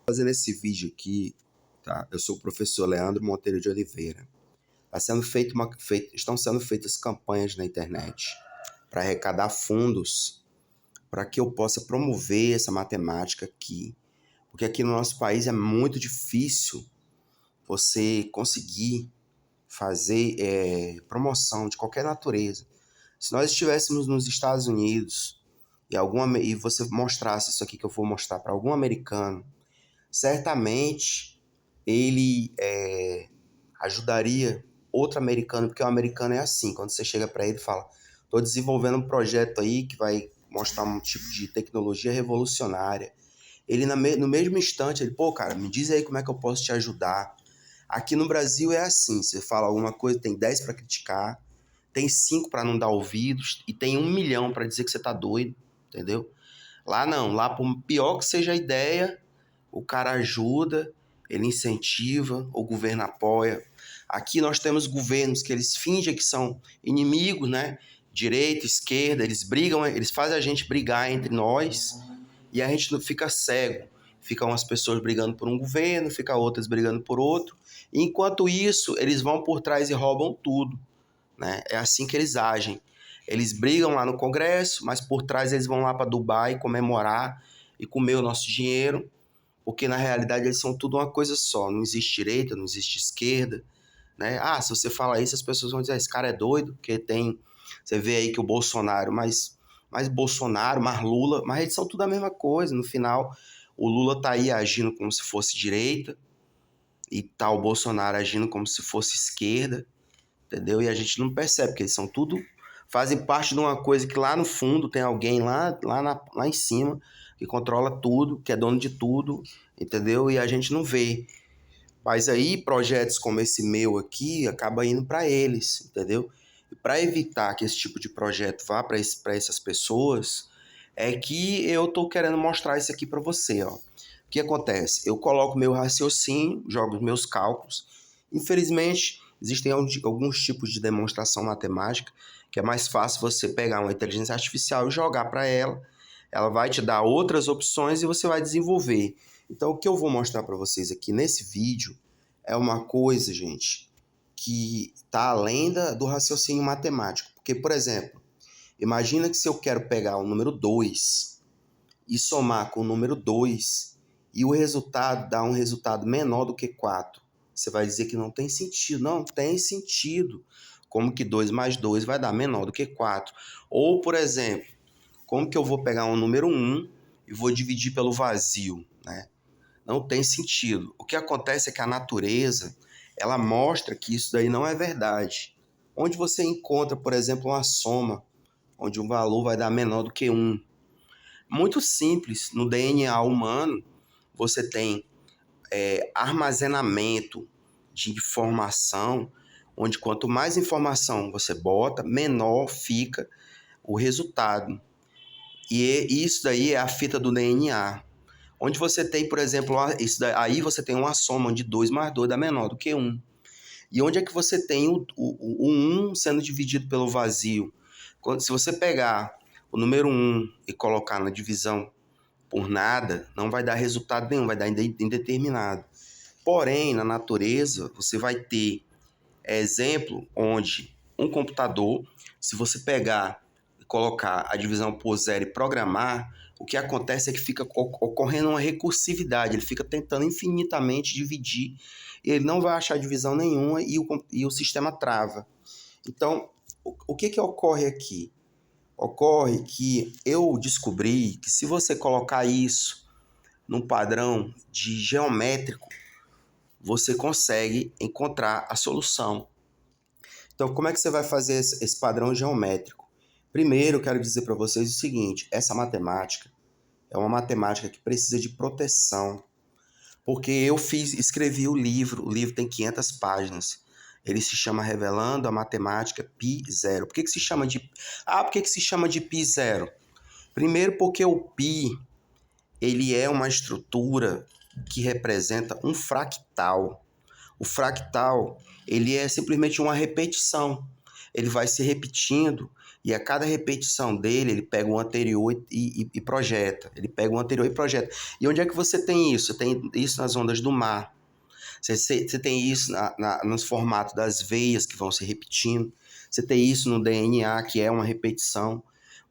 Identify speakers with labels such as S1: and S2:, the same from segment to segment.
S1: Fazendo esse vídeo aqui, tá? Eu sou o professor Leandro Monteiro de Oliveira. Estão sendo feitas campanhas na internet para arrecadar fundos para que eu possa promover essa matemática aqui. Porque aqui no nosso país é muito difícil você conseguir fazer promoção de qualquer natureza. Se nós estivéssemos nos Estados Unidos e você mostrasse isso aqui que eu vou mostrar para algum americano, certamente ele ajudaria outro americano, porque o americano é assim, quando você chega para ele e fala, estou desenvolvendo um projeto aí que vai mostrar um tipo de tecnologia revolucionária. Ele no mesmo instante, ele, pô, cara, me diz aí como é que eu posso te ajudar. Aqui no Brasil é assim, você fala alguma coisa, tem 10 para criticar, tem 5 para não dar ouvidos e tem 1 milhão para dizer que você tá doido, entendeu? Lá não, lá por pior que seja a ideia, o cara ajuda, ele incentiva, o governo apoia. Aqui nós temos governos que eles fingem que são inimigos, né? Direita, esquerda, eles brigam, eles fazem a gente brigar entre nós e a gente não fica cego. Ficam as pessoas brigando por um governo, ficam outras brigando por outro. E enquanto isso, eles vão por trás e roubam tudo, né? É assim que eles agem. Eles brigam lá no Congresso, mas por trás eles vão lá para Dubai comemorar e comer o nosso dinheiro, porque na realidade eles são tudo uma coisa só. Não existe direita, não existe esquerda, né? Ah, se você fala isso, as pessoas vão dizer, esse cara é doido, porque tem... Você vê aí que o Bolsonaro, mais Bolsonaro, mais Lula, mas eles são tudo a mesma coisa. No final, o Lula tá aí agindo como se fosse direita, e tá o Bolsonaro agindo como se fosse esquerda, entendeu? E a gente não percebe, porque eles são tudo... Fazem parte de uma coisa que lá no fundo tem alguém lá em cima que controla tudo, que é dono de tudo, entendeu? E a gente não vê. Mas aí projetos como esse meu aqui acaba indo para eles, entendeu? E para evitar que esse tipo de projeto vá para essas pessoas, é que eu tô querendo mostrar isso aqui para você, ó. O que acontece? Eu coloco meu raciocínio, jogo os meus cálculos. Infelizmente, existem alguns tipos de demonstração matemática que é mais fácil você pegar uma inteligência artificial e jogar para ela. Ela vai te dar outras opções e você vai desenvolver. Então, o que eu vou mostrar para vocês aqui nesse vídeo é uma coisa, gente, que está além do raciocínio matemático. Porque, por exemplo, imagina que se eu quero pegar o número 2 e somar com o número 2 e o resultado dá um resultado menor do que 4, você vai dizer que não tem sentido. Não tem sentido. Como que 2 mais 2 vai dar menor do que 4? Ou, por exemplo, como que eu vou pegar um número 1 e vou dividir pelo vazio, né? Não tem sentido. O que acontece é que a natureza, ela mostra que isso daí não é verdade. Onde você encontra, por exemplo, uma soma, onde um valor vai dar menor do que 1. Muito simples. No DNA humano, você tem armazenamento de informação, onde quanto mais informação você bota, menor fica o resultado. E isso daí é a fita do DNA. Onde você tem, por exemplo, aí você tem uma soma onde 2 mais 2 dá menor do que 1. E onde é que você tem o 1 sendo dividido pelo vazio? Se você pegar o número 1 e colocar na divisão por nada, não vai dar resultado nenhum, vai dar indeterminado. Porém, na natureza, você vai ter exemplo onde um computador, se você pegar e colocar a divisão por zero e programar, o que acontece é que fica ocorrendo uma recursividade, ele fica tentando infinitamente dividir, e ele não vai achar divisão nenhuma e o sistema trava. Então, o que ocorre aqui? Ocorre que eu descobri que se você colocar isso num padrão de geométrico, você consegue encontrar a solução. Então, como é que você vai fazer esse padrão geométrico? Primeiro, eu quero dizer para vocês o seguinte, essa matemática é uma matemática que precisa de proteção, porque escrevi o livro tem 500 páginas, ele se chama Revelando a Matemática Pi Zero. Por que se chama de Pi Zero? Primeiro porque o Pi, ele é uma estrutura que representa um fractal. O fractal, ele é simplesmente uma repetição. Ele vai se repetindo E a cada repetição dele, ele pega o anterior e projeta. Ele pega o anterior e projeta. E onde é que você tem isso? Você tem isso nas ondas do mar. Você tem isso nos formatos das veias que vão se repetindo. Você tem isso no DNA, que é uma repetição.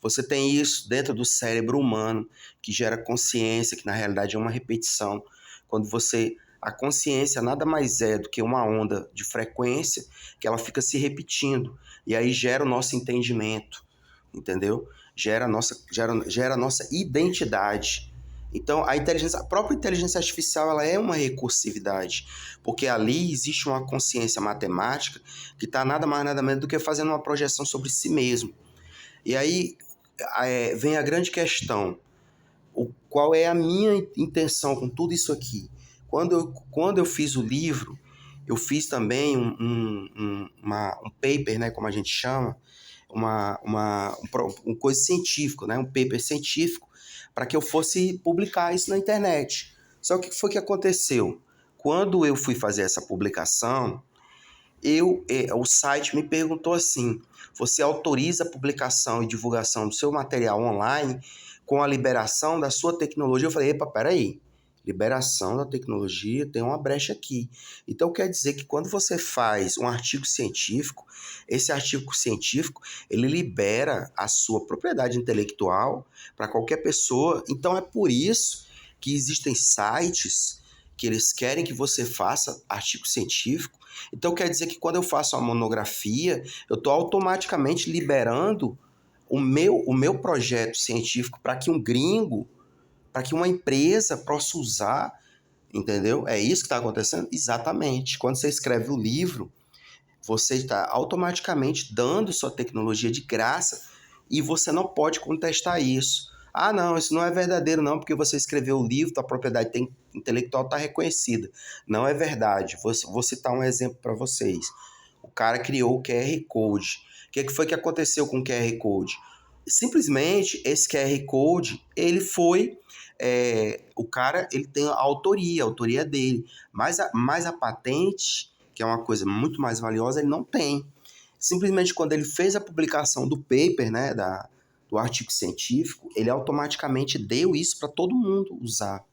S1: Você tem isso dentro do cérebro humano, que gera consciência, que na realidade é uma repetição. Quando você... A consciência nada mais é do que uma onda de frequência que ela fica se repetindo. E aí gera o nosso entendimento, entendeu? Gera a nossa identidade. Então, a própria inteligência artificial, ela é uma recursividade, porque ali existe uma consciência matemática que está nada mais nada menos do que fazendo uma projeção sobre si mesmo. E aí vem a grande questão: qual é a minha intenção com tudo isso aqui? Quando eu fiz o livro, eu fiz também um paper, né, como a gente chama, um coisa científico, né, um paper científico, para que eu fosse publicar isso na internet. Só que o que foi que aconteceu? Quando eu fui fazer essa publicação, o site me perguntou assim: você autoriza a publicação e divulgação do seu material online com a liberação da sua tecnologia? Eu falei: epa, peraí, liberação da tecnologia, tem uma brecha aqui. Então quer dizer que quando você faz um artigo científico, esse artigo científico, ele libera a sua propriedade intelectual para qualquer pessoa. Então é por isso que existem sites que eles querem que você faça artigo científico. Então quer dizer que quando eu faço uma monografia, eu estou automaticamente liberando o meu projeto científico para que um gringo, para que uma empresa possa usar, entendeu? É isso que está acontecendo? Exatamente. Quando você escreve o livro, você está automaticamente dando sua tecnologia de graça e você não pode contestar isso. Ah, não, isso não é verdadeiro não, porque você escreveu o livro, tua propriedade intelectual está reconhecida. Não é verdade. Vou citar um exemplo para vocês. O cara criou o QR Code. O que foi que aconteceu com o QR Code? Simplesmente, esse QR Code, ele foi... o cara, ele tem a autoria dele. Mas a patente, que é uma coisa muito mais valiosa, ele não tem. Simplesmente quando ele fez a publicação do paper, né, do artigo científico, ele automaticamente deu isso para todo mundo usar,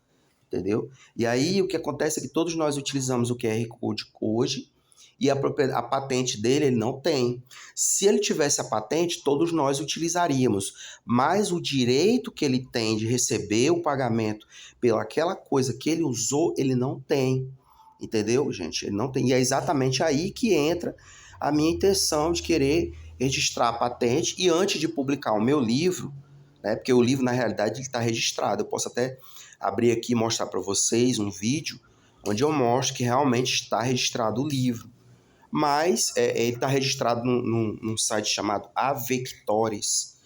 S1: entendeu? E aí o que acontece é que todos nós utilizamos o QR Code hoje e a patente dele ele não tem. Se ele tivesse a patente, todos nós utilizaríamos, mas o direito que ele tem de receber o pagamento pelaquela coisa que ele usou, ele não tem, entendeu, gente? Ele não tem. E é exatamente aí que entra a minha intenção de querer registrar a patente. E antes de publicar o meu livro, né, porque o livro na realidade está registrado, eu posso até abrir aqui e mostrar para vocês um vídeo onde eu mostro que realmente está registrado o livro. Mas ele está registrado num site chamado Avectores,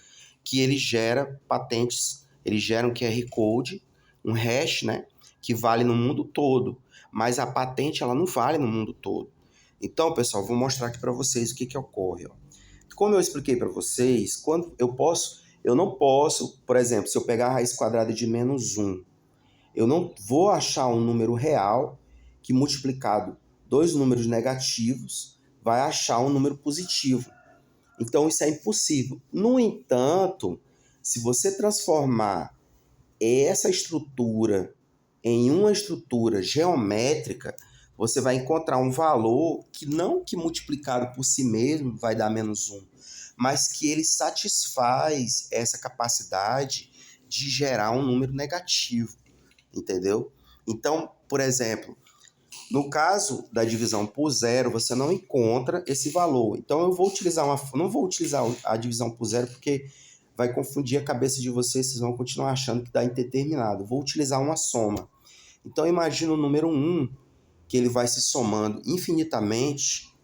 S1: que ele gera patentes, ele gera um QR Code, um hash, né, que vale no mundo todo, mas a patente ela não vale no mundo todo. Então, pessoal, vou mostrar aqui para vocês o que ocorre. Ó. Como eu expliquei para vocês, quando eu não posso, por exemplo, se eu pegar a raiz quadrada de -1, eu não vou achar um número real que multiplicado dois números negativos vai achar um número positivo. Então isso é impossível. No entanto, se você transformar essa estrutura em uma estrutura geométrica, você vai encontrar um valor que não que multiplicado por si mesmo vai dar -1, mas que ele satisfaz essa capacidade de gerar um número negativo, entendeu? Então, por exemplo, no caso da divisão por zero, você não encontra esse valor. Então, eu vou utilizar não vou utilizar a divisão por zero porque vai confundir a cabeça de vocês, vocês vão continuar achando que dá indeterminado. Vou utilizar uma soma. Então, imagina o número 1, que ele vai se somando infinitamente,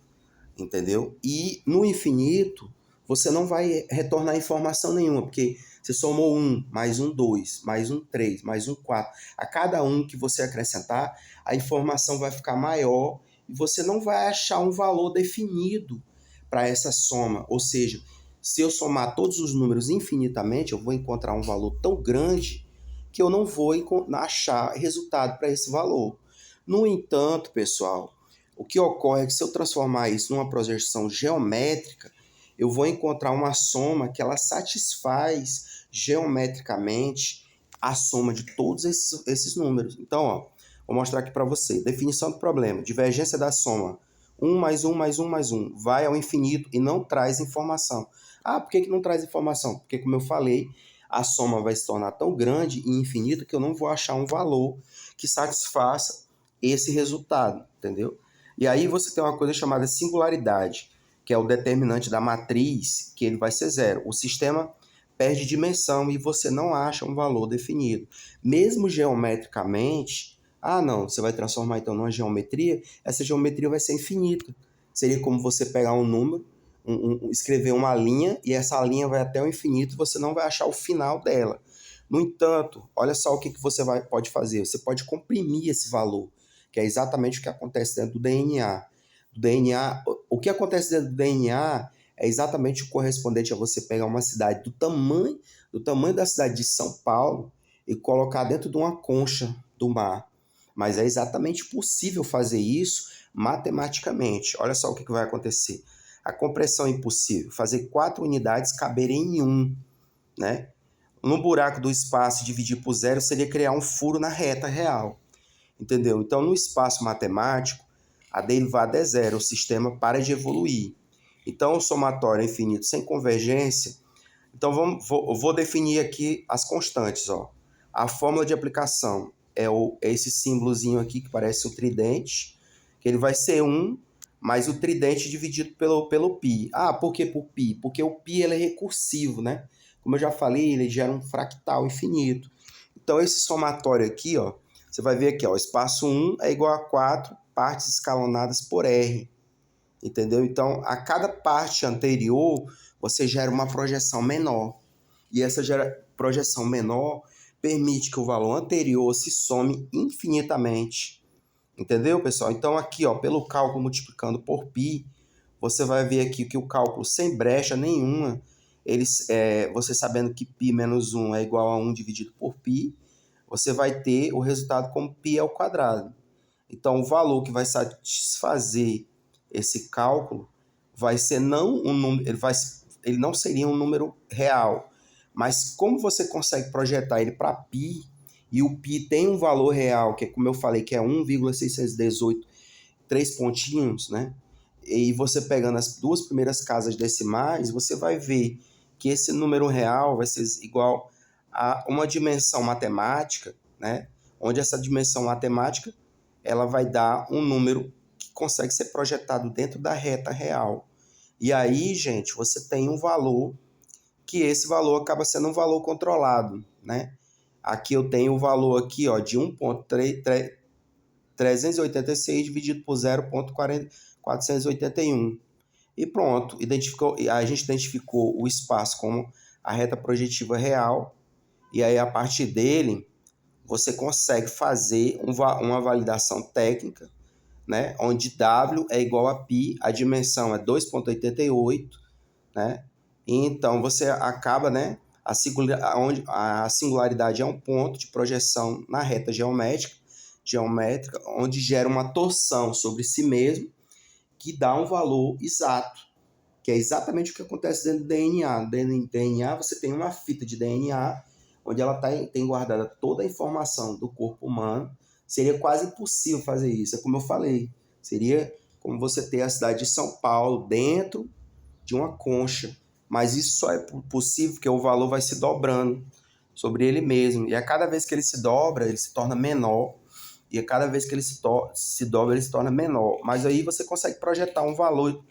S1: entendeu? E no infinito, você não vai retornar informação nenhuma, porque você somou 1, mais um 2, mais um 3, mais um 4. A cada um que você acrescentar, a informação vai ficar maior e você não vai achar um valor definido para essa soma. Ou seja, se eu somar todos os números infinitamente, eu vou encontrar um valor tão grande que eu não vou achar resultado para esse valor. No entanto, pessoal, o que ocorre é que se eu transformar isso numa projeção geométrica, eu vou encontrar uma soma que ela satisfaz geometricamente a soma de todos esses números. Então, ó, vou mostrar aqui para você. Definição do problema. Divergência da soma. 1 mais 1 mais 1 mais 1 vai ao infinito e não traz informação. Ah, por que não traz informação? Porque, como eu falei, a soma vai se tornar tão grande e infinita que eu não vou achar um valor que satisfaça esse resultado, entendeu? E aí você tem uma coisa chamada singularidade, que é o determinante da matriz, que ele vai ser zero. O sistema perde dimensão e você não acha um valor definido. Mesmo geometricamente, não, você vai transformar então numa geometria, essa geometria vai ser infinita. Seria como você pegar um número, escrever uma linha, e essa linha vai até o infinito e você não vai achar o final dela. No entanto, olha só o que você pode fazer. Você pode comprimir esse valor, que é exatamente o que acontece dentro do DNA. O que acontece dentro do DNA é exatamente o correspondente a você pegar uma cidade do tamanho da cidade de São Paulo e colocar dentro de uma concha do mar. Mas é exatamente possível fazer isso matematicamente. Olha só o que vai acontecer. A compressão é impossível. Fazer 4 unidades caberem em 1, né? No buraco do espaço, dividir por zero seria criar um furo na reta real. Entendeu? Então, no espaço matemático, a derivada é zero, o sistema para de evoluir. Então, o somatório é infinito sem convergência. Então, eu vou definir aqui as constantes. Ó. A fórmula de aplicação é esse símbolozinho aqui que parece um tridente, que ele vai ser 1, mais o tridente dividido pelo π. Por que por π? Porque o π ele é recursivo, né? Como eu já falei, ele gera um fractal infinito. Então, esse somatório aqui, ó, você vai ver aqui, ó, espaço 1 é igual a 4 partes escalonadas por R. Entendeu? Então, a cada parte anterior, você gera uma projeção menor. E essa projeção menor permite que o valor anterior se some infinitamente. Entendeu, pessoal? Então, aqui, ó, pelo cálculo multiplicando por π, você vai ver aqui que o cálculo sem brecha nenhuma, você sabendo que π menos 1 é igual a 1 dividido por π, você vai ter o resultado como π ao quadrado. Então, o valor que vai satisfazer esse cálculo vai ser não um número, ele não seria um número real, mas como você consegue projetar ele para π, e o π tem um valor real, que é como eu falei, que é 1,618, 3 pontinhos, né? E você pegando as duas primeiras casas decimais, você vai ver que esse número real vai ser igual a uma dimensão matemática, né? Onde essa dimensão matemática ela vai dar um número que consegue ser projetado dentro da reta real. E aí, gente, você tem um valor que esse valor acaba sendo um valor controlado, né? Aqui eu tenho o valor aqui, ó, de 1,386 dividido por 0,481. E pronto, a gente identificou o espaço como a reta projetiva real, e aí a partir dele você consegue fazer uma validação técnica, né, onde W é igual a π, a dimensão é 2,88, né? E então você acaba, né, a singularidade é um ponto de projeção na reta geométrica, onde gera uma torção sobre si mesmo, que dá um valor exato, que é exatamente o que acontece dentro do DNA. Dentro do DNA você tem uma fita de DNA, onde ela tem guardada toda a informação do corpo humano. Seria quase impossível fazer isso, é como eu falei. Seria como você ter a cidade de São Paulo dentro de uma concha. Mas isso só é possível porque o valor vai se dobrando sobre ele mesmo. E a cada vez que ele se dobra, ele se torna menor. E a cada vez que ele se dobra, ele se torna menor. Mas aí você consegue projetar um valor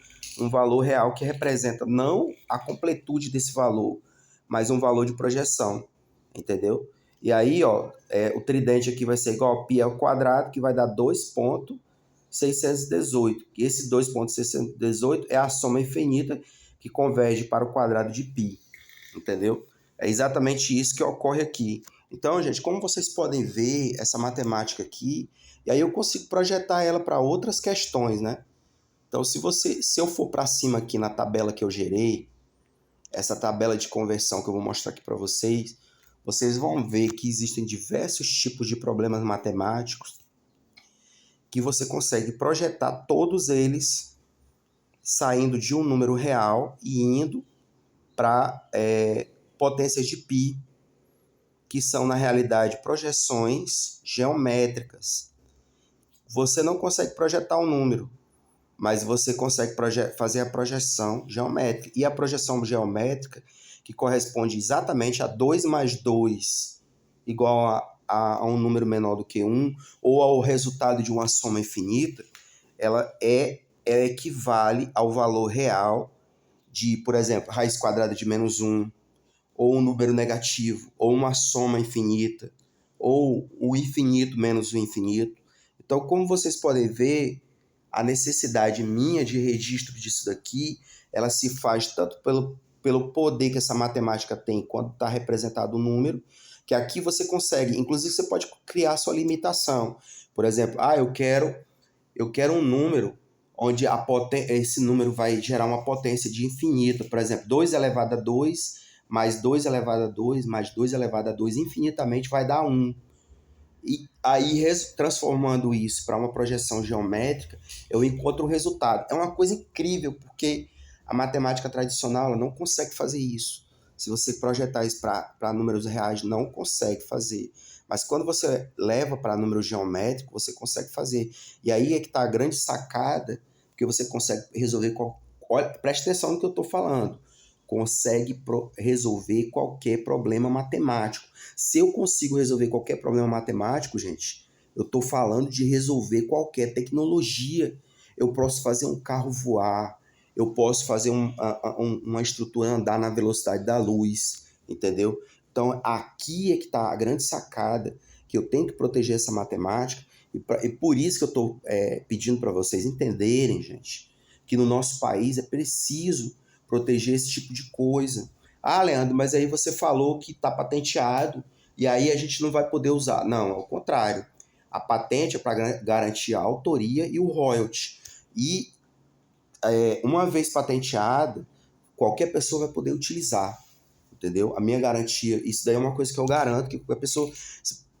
S1: real que representa não a completude desse valor, mas um valor de projeção. Entendeu? E aí, ó, o tridente aqui vai ser igual a π ao quadrado, que vai dar 2,618. E esse 2,618 é a soma infinita que converge para o quadrado de π. Entendeu? É exatamente isso que ocorre aqui. Então, gente, como vocês podem ver essa matemática aqui, e aí eu consigo projetar ela para outras questões, né? Então, se eu for para cima aqui na tabela que eu gerei, essa tabela de conversão que eu vou mostrar aqui para vocês, vocês vão ver que existem diversos tipos de problemas matemáticos que você consegue projetar todos eles saindo de um número real e indo para potências de π, que são, na realidade, projeções geométricas. Você não consegue projetar um número, mas você consegue fazer a projeção geométrica. E a projeção geométrica, que corresponde exatamente a 2 mais 2 igual a um número menor do que 1, ou ao resultado de uma soma infinita, ela equivale ao valor real de, por exemplo, raiz quadrada de -1, ou um número negativo, ou uma soma infinita, ou o infinito menos o infinito. Então, como vocês podem ver, a necessidade minha de registro disso daqui, ela se faz tanto pelo poder que essa matemática tem quando está representado um número, que aqui você consegue, inclusive você pode criar sua limitação. Por exemplo, eu quero um número onde esse número vai gerar uma potência de infinito. Por exemplo, 2 elevado a 2 mais 2 elevado a 2 mais 2 elevado a 2 infinitamente vai dar 1. E aí, transformando isso para uma projeção geométrica, eu encontro o resultado. É uma coisa incrível, porque a matemática tradicional ela não consegue fazer isso. Se você projetar isso para números reais, não consegue fazer. Mas quando você leva para números geométricos, você consegue fazer. E aí é que está a grande sacada, porque você consegue resolver... Olha, preste atenção no que eu estou falando. Consegue resolver qualquer problema matemático. Se eu consigo resolver qualquer problema matemático, gente, eu estou falando de resolver qualquer tecnologia. Eu posso fazer um carro voar, eu posso fazer uma estrutura andar na velocidade da luz, entendeu? Então, aqui é que está a grande sacada, que eu tenho que proteger essa matemática, e por isso que eu estou pedindo para vocês entenderem, gente, que no nosso país é preciso proteger esse tipo de coisa. Ah, Leandro, mas aí você falou que está patenteado e aí a gente não vai poder usar. Não, ao contrário. A patente é para garantir a autoria e o royalty. E uma vez patenteado, qualquer pessoa vai poder utilizar, entendeu? A minha garantia, isso daí é uma coisa que eu garanto, que a pessoa,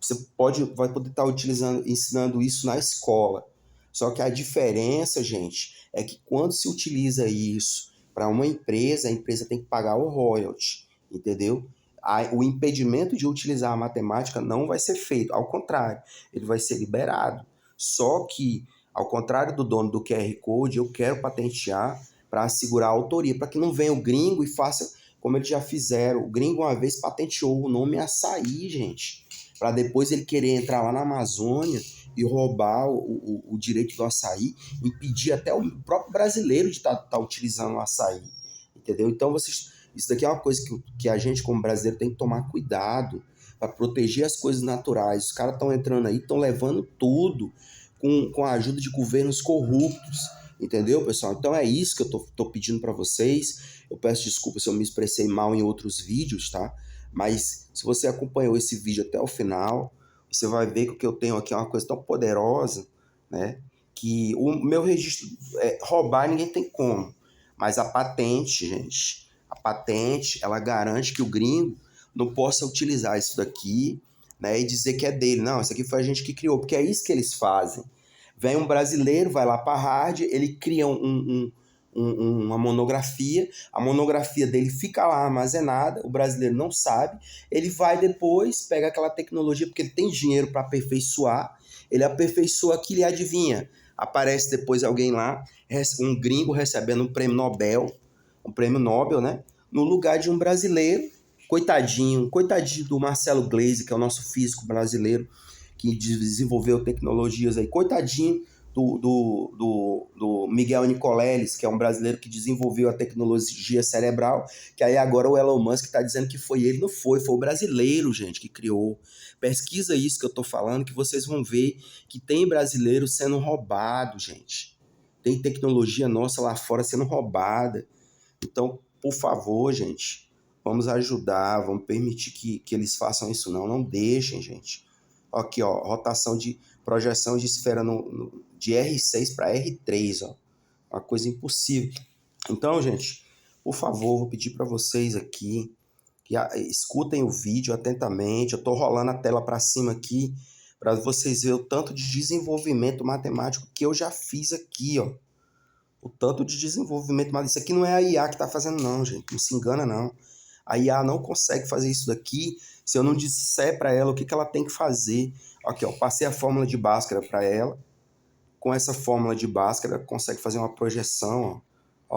S1: você vai poder estar ensinando isso na escola. Só que a diferença, gente, é que quando se utiliza isso para uma empresa, a empresa tem que pagar o royalty, entendeu? O impedimento de utilizar a matemática não vai ser feito, ao contrário, ele vai ser liberado. Só que, ao contrário do dono do QR Code, eu quero patentear para assegurar a autoria, para que não venha o gringo e faça como eles já fizeram. O gringo uma vez patenteou o nome açaí, gente, para depois ele querer entrar lá na Amazônia e roubar o direito do açaí, impedir até o próprio brasileiro de estar utilizando o açaí, entendeu? Então, isso daqui é uma coisa que a gente, como brasileiro, tem que tomar cuidado para proteger as coisas naturais. Os caras estão entrando aí, estão levando tudo com a ajuda de governos corruptos, entendeu, pessoal? Então é isso que eu tô pedindo para vocês. Eu peço desculpa se eu me expressei mal em outros vídeos, tá? Mas se você acompanhou esse vídeo até o final, você vai ver que o que eu tenho aqui é uma coisa tão poderosa, né? Que o meu registro, roubar ninguém tem como. Mas a patente, gente, a patente, ela garante que o gringo não possa utilizar isso daqui, né, e dizer que é dele. Não, isso aqui foi a gente que criou, porque é isso que eles fazem. Vem um brasileiro, vai lá para a Harvard, ele cria uma monografia, a monografia dele fica lá armazenada, o brasileiro não sabe, ele vai depois, pega aquela tecnologia, porque ele tem dinheiro para aperfeiçoar, ele aperfeiçoa aquilo e adivinha, aparece depois alguém lá, um gringo recebendo um prêmio Nobel, né, no lugar de um brasileiro, coitadinho do Marcelo Gleisi, que é o nosso físico brasileiro, que desenvolveu tecnologias aí, coitadinho do Miguel Nicoleles, que é um brasileiro que desenvolveu a tecnologia cerebral, que aí agora o Elon Musk está dizendo que foi ele, não foi o brasileiro, gente, que criou. Pesquisa isso que eu estou falando, que vocês vão ver que tem brasileiro sendo roubado, gente. Tem tecnologia nossa lá fora sendo roubada. Então, por favor, gente, vamos ajudar, vamos permitir que eles façam isso não deixem, gente. Aqui, ó, rotação de projeção de esfera de R6 para R3, ó. Uma coisa impossível. Então, gente, por favor, vou pedir para vocês aqui que escutem o vídeo atentamente. Eu estou rolando a tela para cima aqui para vocês verem o tanto de desenvolvimento matemático que eu já fiz aqui, ó. O tanto de desenvolvimento, mas isso aqui não é a IA que está fazendo não, gente, não se engana não. A IA não consegue fazer isso daqui se eu não disser para ela o que ela tem que fazer. Aqui, ó, passei a fórmula de Bhaskara para ela. Com essa fórmula de Bhaskara, ela consegue fazer uma projeção, ó.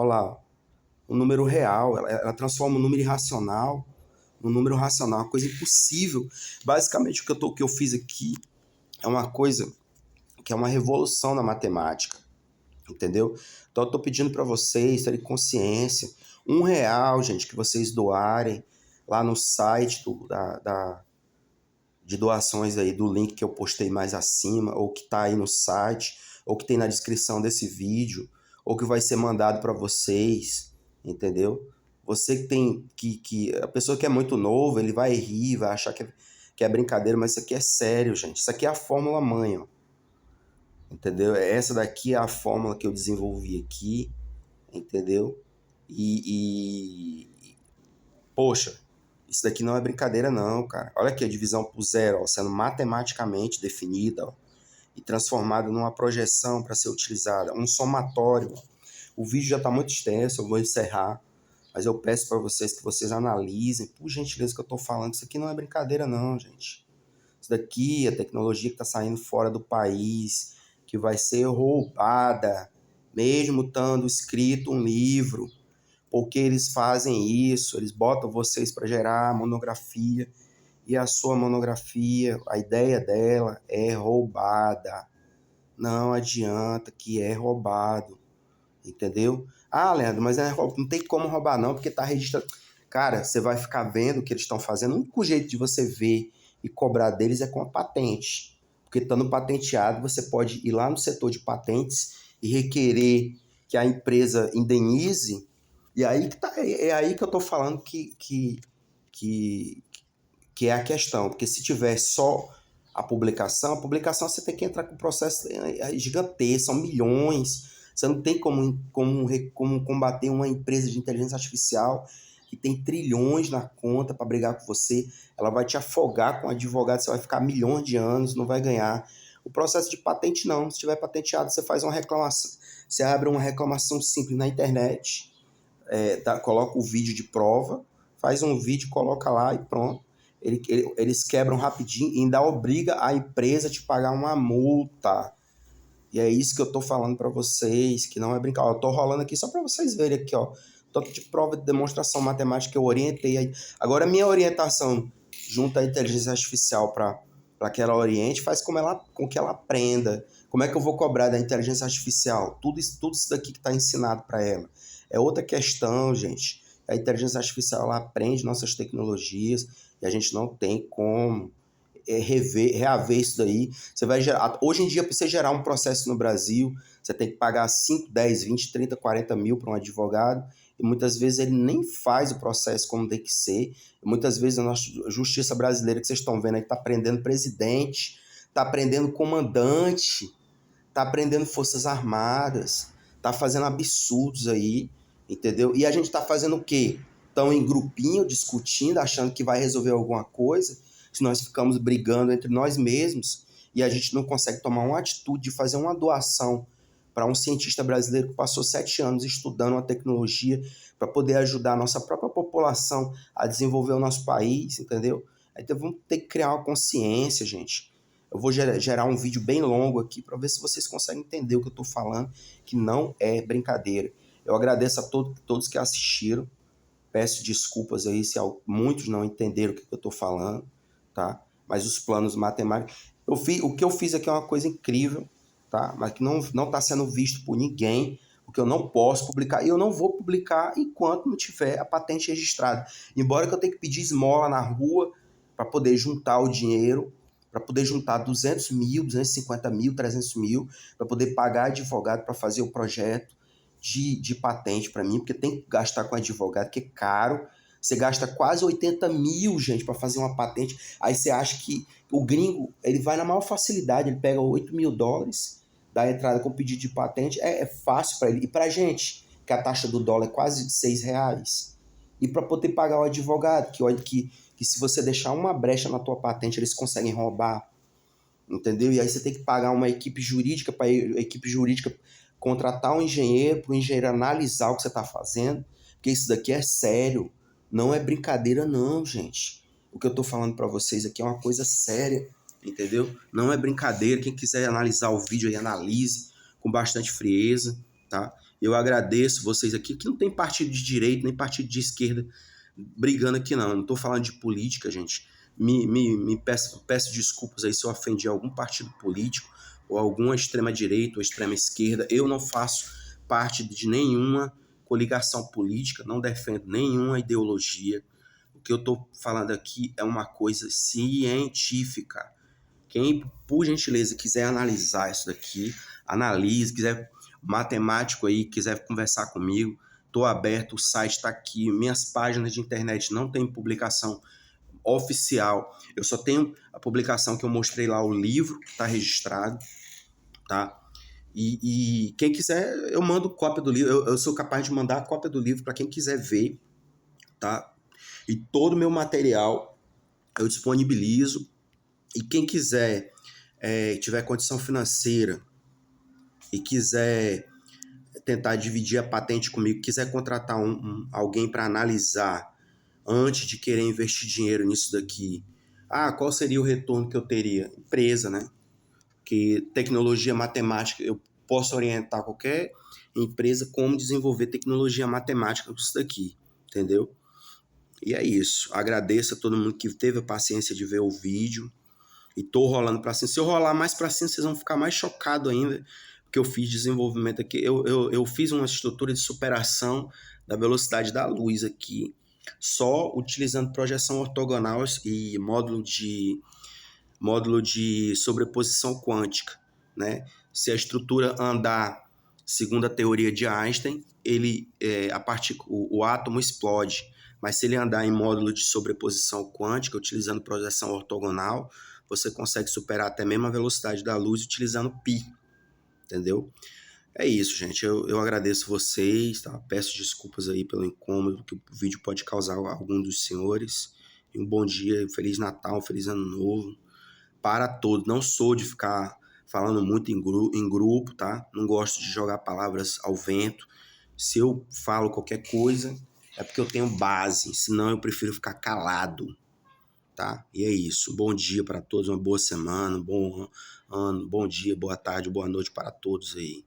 S1: Olha lá, ó, um número real. Ela transforma um número irracional num número racional, uma coisa impossível. Basicamente, o que eu fiz aqui é uma coisa que é uma revolução na matemática, entendeu? Então, eu estou pedindo para vocês terem consciência. R$ 1, gente, que vocês doarem lá no site de doações aí, do link que eu postei mais acima, ou que está aí no site, ou que tem na descrição desse vídeo, ou que vai ser mandado para vocês, entendeu? Você que tem a pessoa que é muito novo, ele vai rir, vai achar que é brincadeira, mas isso aqui é sério, gente. Isso aqui é a fórmula mãe, ó. Entendeu? Essa daqui é a fórmula que eu desenvolvi aqui, entendeu? Poxa, isso daqui não é brincadeira não, cara. Olha aqui a divisão por zero, ó, sendo matematicamente definida, ó, e transformada numa projeção para ser utilizada, um somatório. Ó. O vídeo já está muito extenso, eu vou encerrar, mas eu peço para vocês que vocês analisem, por gentileza que eu estou falando, isso aqui não é brincadeira não, gente. Isso daqui é tecnologia que está saindo fora do país, que vai ser roubada, mesmo estando escrito um livro. Porque eles fazem isso, eles botam vocês para gerar monografia, e a sua monografia, a ideia dela é roubada. Não adianta que é roubado, entendeu? Ah, Leandro, mas não tem como roubar não, porque está registrado. Cara, você vai ficar vendo o que eles estão fazendo. O único jeito de você ver e cobrar deles é com a patente. Porque estando patenteado, você pode ir lá no setor de patentes e requerer que a empresa indenize. E aí que tá, é aí que eu estou falando que, que é a questão. Porque se tiver só a publicação você tem que entrar com um processo gigantesco, são milhões. Você não tem como combater uma empresa de inteligência artificial que tem trilhões na conta para brigar com você. Ela vai te afogar com advogado, você vai ficar milhões de anos, não vai ganhar. O processo de patente não. Se tiver patenteado, você faz uma reclamação. Você abre uma reclamação simples na internet, coloca o vídeo de prova, faz um vídeo, coloca lá e pronto. Eles quebram rapidinho e ainda obriga a empresa a te pagar uma multa. E é isso que eu tô falando para vocês, que não é brincadeira. Eu tô rolando aqui só para vocês verem aqui, ó. Tanto de prova de demonstração matemática que eu orientei aí. Agora, a minha orientação junto à inteligência artificial para que ela oriente, faz com que ela aprenda. Como é que eu vou cobrar da inteligência artificial? Tudo isso daqui que está ensinado para ela. É outra questão, gente. A inteligência artificial ela aprende nossas tecnologias e a gente não tem como reaver isso daí. Você vai gerar, hoje em dia, para você gerar um processo no Brasil, você tem que pagar 5, 10, 20, 30, 40 mil para um advogado, e muitas vezes ele nem faz o processo como tem que ser. E muitas vezes a nossa justiça brasileira que vocês estão vendo aí está prendendo presidente, está prendendo comandante, está prendendo forças armadas, está fazendo absurdos aí, entendeu? E a gente está fazendo o quê? Estão em grupinho discutindo, achando que vai resolver alguma coisa, se nós ficamos brigando entre nós mesmos e a gente não consegue tomar uma atitude de fazer uma doação para um cientista brasileiro que passou 7 anos estudando uma tecnologia para poder ajudar a nossa própria população a desenvolver o nosso país, entendeu? Então vamos ter que criar uma consciência, gente. Eu vou gerar um vídeo bem longo aqui para ver se vocês conseguem entender o que eu estou falando, que não é brincadeira. Eu agradeço a todos que assistiram. Peço desculpas aí se muitos não entenderam o que eu estou falando, tá? Mas os planos matemáticos... o que eu fiz aqui é uma coisa incrível, tá? Mas que não está sendo visto por ninguém, porque eu não posso publicar, e eu não vou publicar enquanto não tiver a patente registrada. Embora que eu tenha que pedir esmola na rua para poder juntar o dinheiro, para poder juntar 200 mil, 250 mil, 300 mil, para poder pagar advogado para fazer o projeto de patente para mim, porque tem que gastar com advogado, que é caro. Você gasta quase 80 mil, gente, para fazer uma patente. Aí você acha que o gringo, ele vai na maior facilidade, ele pega 8 mil dólares, dá entrada com pedido de patente, é fácil para ele. E para gente, que a taxa do dólar é quase 6 reais. E para poder pagar o advogado, que olha que se você deixar uma brecha na tua patente, eles conseguem roubar, entendeu? E aí você tem que pagar uma equipe jurídica para a equipe jurídica contratar um engenheiro para o engenheiro analisar o que você está fazendo, porque isso daqui é sério, não é brincadeira não, gente. O que eu estou falando para vocês aqui é uma coisa séria, entendeu? Não é brincadeira. Quem quiser analisar o vídeo aí, analise com bastante frieza, tá? Eu agradeço vocês aqui, que não tem partido de direita nem partido de esquerda brigando aqui não. Eu não estou falando de política, gente. Peço desculpas aí se eu ofendi algum partido político ou alguma extrema-direita ou extrema-esquerda. Eu não faço parte de nenhuma coligação política, não defendo nenhuma ideologia. O que eu estou falando aqui é uma coisa científica. Quem, por gentileza, quiser analisar isso daqui, analise, quiser matemático aí, quiser conversar comigo, estou aberto, o site está aqui, minhas páginas de internet não tem publicação oficial, eu só tenho a publicação que eu mostrei lá, o livro que está registrado, tá? E quem quiser, eu mando cópia do livro, eu sou capaz de mandar a cópia do livro para quem quiser ver, tá? E todo o meu material eu disponibilizo, e quem quiser, tiver condição financeira e quiser tentar dividir a patente comigo, quiser contratar alguém para analisar antes de querer investir dinheiro nisso daqui, qual seria o retorno que eu teria? Empresa, né? Que tecnologia matemática, eu posso orientar qualquer empresa como desenvolver tecnologia matemática com isso daqui, entendeu? E é isso. Agradeço a todo mundo que teve a paciência de ver o vídeo. E tô rolando para cima. Se eu rolar mais para cima, vocês vão ficar mais chocados ainda, porque eu fiz desenvolvimento aqui. Eu fiz uma estrutura de superação da velocidade da luz aqui, só utilizando projeção ortogonal e módulo de sobreposição quântica, né? Se a estrutura andar segundo a teoria de Einstein, o átomo explode. Mas se ele andar em módulo de sobreposição quântica, utilizando projeção ortogonal, você consegue superar até mesmo a velocidade da luz utilizando π, entendeu? É isso, gente. Eu agradeço vocês, tá? Peço desculpas aí pelo incômodo que o vídeo pode causar a algum dos senhores. E um bom dia, Feliz Natal, Feliz Ano Novo para todos. Não sou de ficar falando muito em grupo, tá? Não gosto de jogar palavras ao vento. Se eu falo qualquer coisa, é porque eu tenho base. Senão eu prefiro ficar calado, tá? E é isso. Bom dia para todos, uma boa semana, um bom ano, bom dia, boa tarde, boa noite para todos aí.